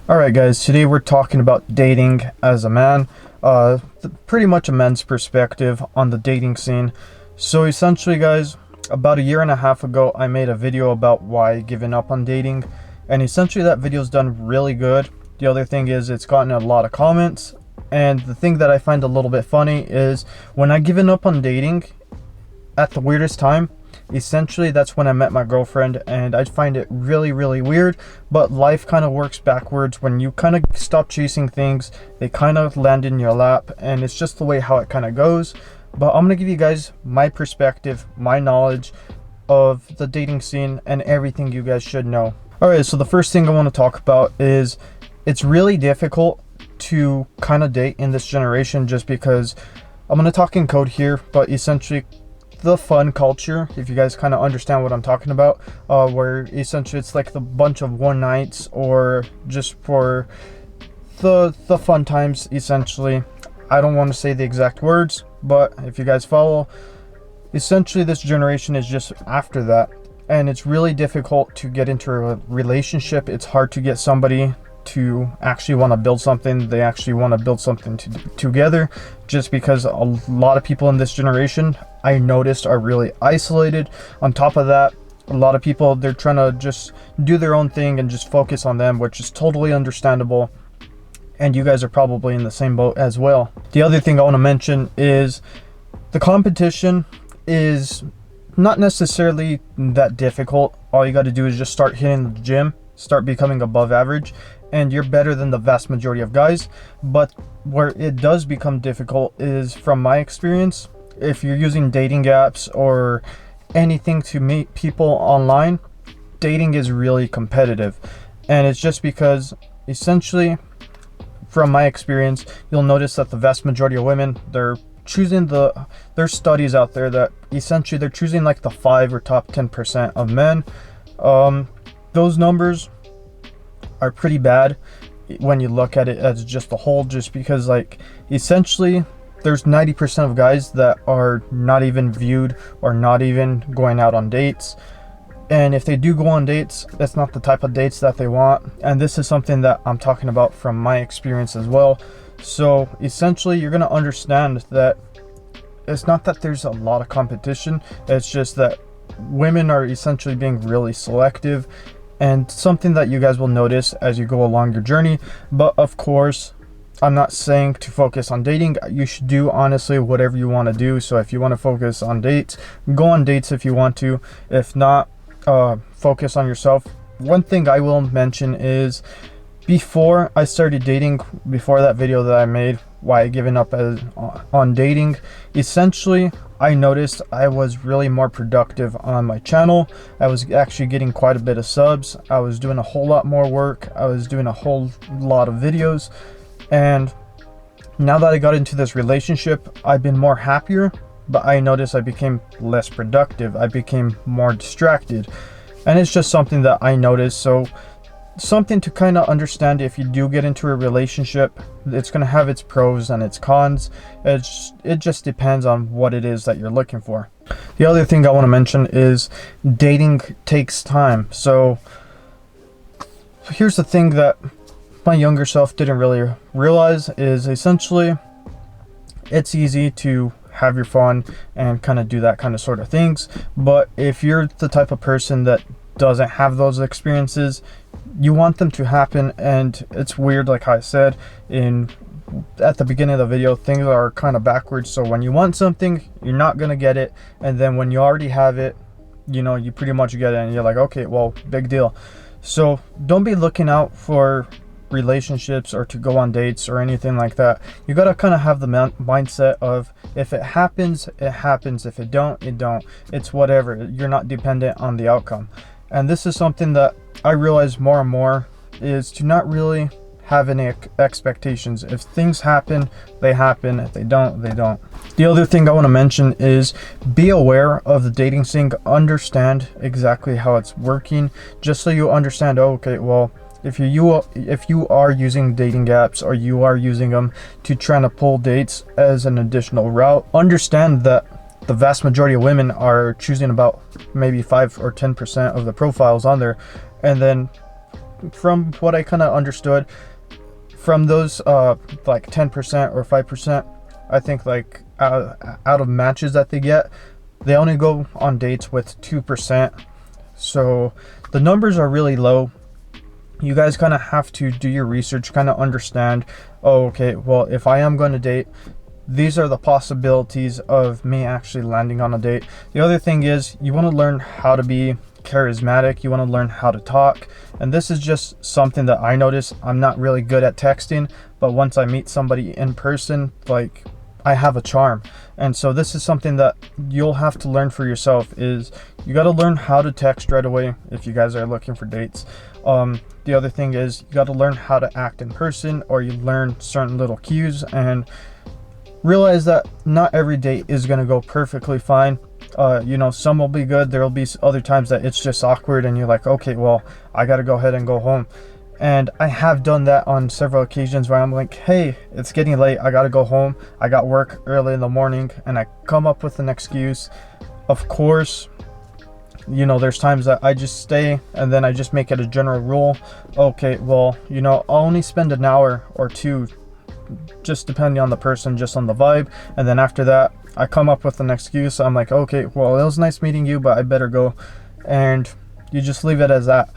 Alright guys, today we're talking about dating as a man, pretty much a man's perspective on the dating scene. So essentially guys, about a year and a half ago I made a video about why giving up on dating, and essentially that video's done really good. The other thing is it's gotten a lot of comments, and the thing that I find a little bit funny is when I given up on dating at the weirdest time, essentially that's when I met my girlfriend, and I find it really weird, but life kind of works backwards. When you kind of stop chasing things, they kind of land in your lap, and it's just the way how it kind of goes. But I'm gonna give you guys my perspective, my knowledge of the dating scene, and everything you guys should know. Alright, so the first thing I want to talk about is it's really difficult to kind of date in this generation, just because I'm gonna talk in code here, but essentially the fun culture, if you guys kind of understand what I'm talking about, where essentially it's like the bunch of one nights or just for the fun times. Essentially, I don't want to say the exact words, but if you guys follow, essentially this generation is just after that, and it's really difficult to get into a relationship. It's hard to get somebody to actually want to build something. They actually want to build something together, just because a lot of people in this generation, I noticed, are really isolated. On top of that, a lot of people, they're trying to just do their own thing and just focus on them, which is totally understandable, and you guys are probably in the same boat as well. The other thing I want to mention is the competition is not necessarily that difficult. All you got to do is just start hitting the gym, start becoming above average, and you're better than the vast majority of guys. But where it does become difficult is, from my experience, if you're using dating apps or anything to meet people online, dating is really competitive. And it's just because, essentially, from my experience, you'll notice that the vast majority of women, they're choosing there's studies out there that essentially they're choosing like the 5 or top 10% of men. Those numbers are pretty bad when you look at it as just a whole, just because, like, essentially there's 90% of guys that are not even viewed or not even going out on dates. And if they do go on dates, that's not the type of dates that they want. And this is something that I'm talking about from my experience as well. So essentially you're going to understand that it's not that there's a lot of competition, it's just that women are essentially being really selective, and something that you guys will notice as you go along your journey. But of course, I'm not saying to focus on dating. You should do, honestly, whatever you want to do. So if you want to focus on dates, go on dates if you want to. If not, focus on yourself. One thing I will mention is, before I started dating, before that video that I made, why giving up on dating, essentially I noticed I was really more productive on my channel. I was actually getting quite a bit of subs. I was doing a whole lot more work. I was doing a whole lot of videos. And now that I got into this relationship, I've been more happier, but I noticed I became less productive. I became more distracted. And it's just something that I noticed. So something to kind of understand, if you do get into a relationship, it's going to have its pros and its cons. It just depends on what it is that you're looking for. The other thing I want to mention is dating takes time. So here's the thing that my younger self didn't really realize, is essentially it's easy to have your fun and kind of do that kind of sort of things, but if you're the type of person that doesn't have those experiences, you want them to happen. And it's weird, like I said at the beginning of the video, things are kind of backwards. So when you want something, you're not gonna get it, and then when you already have it, you know, you pretty much get it, and you're like, okay, well, big deal. So don't be looking out for relationships or to go on dates or anything like that. You gotta kind of have the mindset of, if it happens, it happens. If it don't, it don't. It's whatever. You're not dependent on the outcome. And this is something that I realize more and more, is to not really have any expectations. If things happen, they happen. If they don't, they don't. The other thing I want to mention is, be aware of the dating scene. Understand exactly how it's working, just so you understand, oh, okay, well, if you are using dating apps, or you are using them to try to pull dates as an additional route, understand that the vast majority of women are choosing about maybe 5 or 10% of the profiles on there, and then from what I kind of understood, from those like 10% or 5%, I think, like out of matches that they get, they only go on dates with 2%. So the numbers are really low. You guys kind of have to do your research, kind of understand, oh, okay, well, if I am going to date, these are the possibilities of me actually landing on a date. The other thing is, you want to learn how to be charismatic. You want to learn how to talk. And this is just something that I notice. I'm not really good at texting, but once I meet somebody in person, like, I have a charm. And so this is something that you'll have to learn for yourself, is you got to learn how to text right away if you guys are looking for dates. The other thing is, you got to learn how to act in person, or you learn certain little cues, and realize that not every date is going to go perfectly fine. You know, some will be good. There will be other times that it's just awkward and you're like, okay, well, I got to go ahead and go home. And I have done that on several occasions where I'm like, hey, it's getting late, I got to go home, I got work early in the morning, and I come up with an excuse. Of course, you know, there's times that I just stay, and then I just make it a general rule. Okay, well, you know, I'll only spend an hour or two, just depending on the person, just on the vibe. And then after that, I come up with an excuse. I'm like, okay, well, it was nice meeting you, but I better go. And you just leave it as that.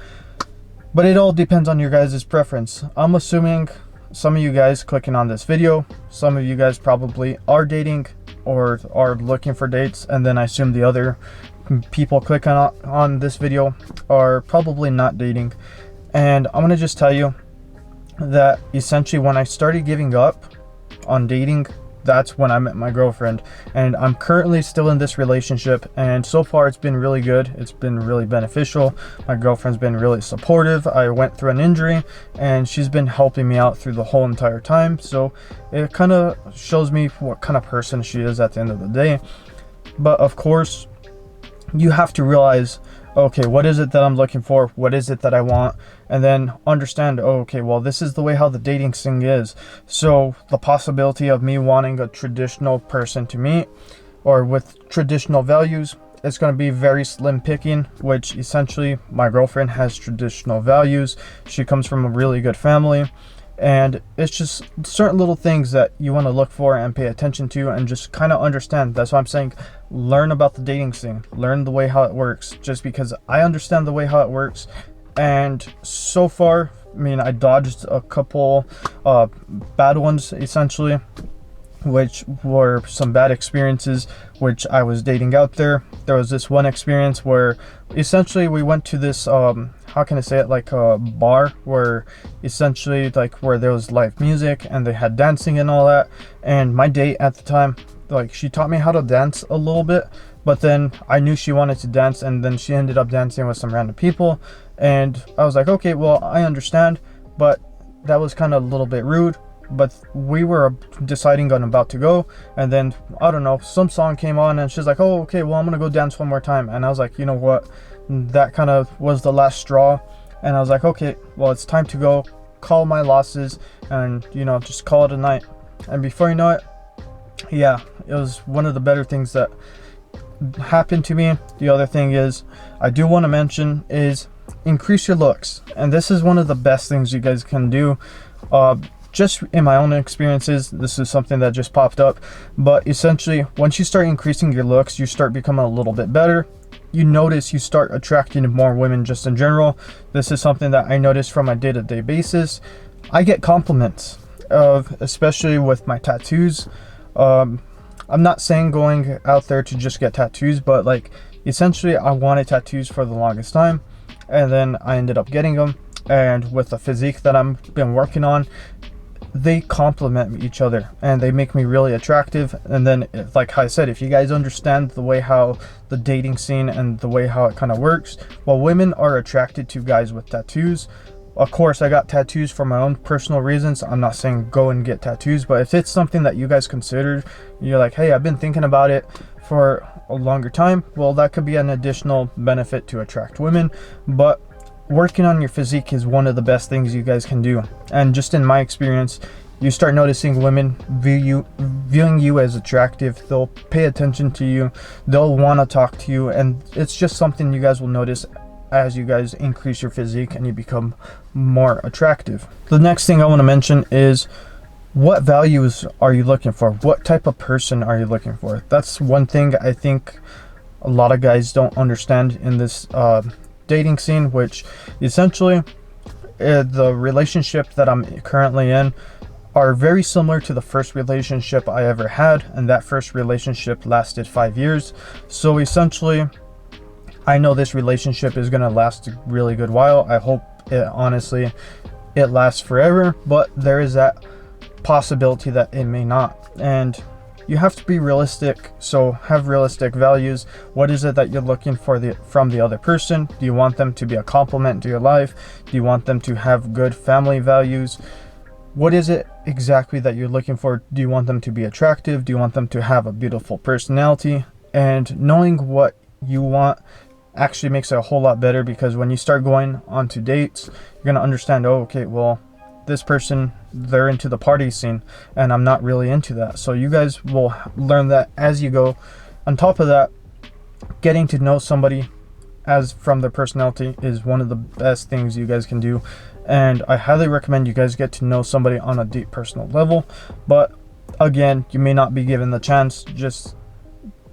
But it all depends on your guys' preference. I'm assuming some of you guys clicking on this video, some of you guys probably are dating or are looking for dates, and then I assume the other people clicking on this video are probably not dating. And I'm gonna just tell you that essentially when I started giving up on dating, that's when I met my girlfriend. And I'm currently still in this relationship, and so far it's been really good. It's been really beneficial. My girlfriend's been really supportive. I went through an injury and she's been helping me out through the whole entire time. So it kind of shows me what kind of person she is at the end of the day. But of course, you have to realize, okay, what is it that I'm looking for? What is it that I want? And then understand, oh, okay, well, this is the way how the dating scene is. So the possibility of me wanting a traditional person to meet, or with traditional values, it's going to be very slim picking, which essentially my girlfriend has traditional values. She comes from a really good family. And it's just certain little things that you want to look for and pay attention to, and just kind of understand. That's why I'm saying, learn about the dating scene, learn the way how it works, just because I understand the way how it works. And so far, I mean, I dodged a couple bad ones, essentially, which were some bad experiences, which I was dating out there. There was this one experience where essentially we went to this how can I say it, like a bar, where essentially, like, where there was live music and they had dancing and all that. And my date at the time, like, she taught me how to dance a little bit, but then I knew she wanted to dance, and then she ended up dancing with some random people. And I was like, okay, well, I understand, but that was kind of a little bit rude. But we were deciding on about to go, and then I don't know, some song came on and she's like, oh, okay, well, I'm gonna go dance one more time. And I was like, you know what, that kind of was the last straw. And I was like, okay, well, it's time to go, call my losses, and, you know, just call it a night. And before you know it, yeah, it was one of the better things that happened to me. The other thing is, I do want to mention, is increase your looks. And this is one of the best things you guys can do. Just in my own experiences, this is something that just popped up, but essentially, once you start increasing your looks, you start becoming a little bit better. You notice you start attracting more women just in general. This is something that I notice from my day-to-day basis. I get compliments, especially with my tattoos. I'm not saying going out there to just get tattoos, but like, essentially, I wanted tattoos for the longest time, and then I ended up getting them. And with the physique that I've been working on, they complement each other and they make me really attractive. And then, like I said, if you guys understand the way how the dating scene and the way how it kind of works, well, women are attracted to guys with tattoos. Of course, I got tattoos for my own personal reasons. I'm not saying go and get tattoos, but if it's something that you guys consider, you're like, hey, I've been thinking about it for a longer time, well, that could be an additional benefit to attract women. But working on your physique is one of the best things you guys can do. And just in my experience, you start noticing women viewing you as attractive. They'll pay attention to you, they'll want to talk to you, and it's just something you guys will notice as you guys increase your physique and you become more attractive. The next thing I want to mention is, what values are you looking for? What type of person are you looking for? That's one thing I think a lot of guys don't understand in this dating scene, which essentially the relationship that I'm currently in are very similar to the first relationship I ever had, and that first relationship lasted 5 years. So essentially, I know this relationship is gonna last a really good while. I hope it, honestly, it lasts forever, but there is that possibility that it may not. And you have to be realistic, so have realistic values. What is it that you're looking for from the other person? Do you want them to be a complement to your life? Do you want them to have good family values? What is it exactly that you're looking for? Do you want them to be attractive? Do you want them to have a beautiful personality? And knowing what you want actually makes it a whole lot better, because when you start going on to dates, you're going to understand, oh, okay, well, this person, they're into the party scene and I'm not really into that. So you guys will learn that as you go. On top of that, getting to know somebody as from their personality is one of the best things you guys can do, and I highly recommend you guys get to know somebody on a deep personal level. But again, you may not be given the chance, just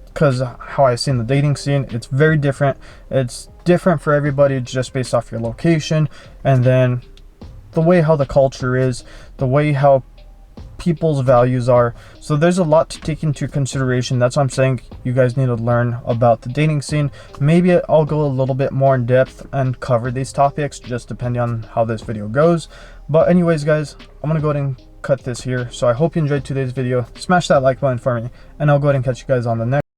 because how I've seen the dating scene, it's very different. It's different for everybody just based off your location, and then the way how the culture is, the way how people's values are. So there's a lot to take into consideration. That's why I'm saying you guys need to learn about the dating scene. Maybe I'll go a little bit more in depth and cover these topics, just depending on how this video goes. But anyways, guys, I'm gonna go ahead and cut this here. So I hope you enjoyed today's video. Smash that like button for me, and I'll go ahead and catch you guys on the next.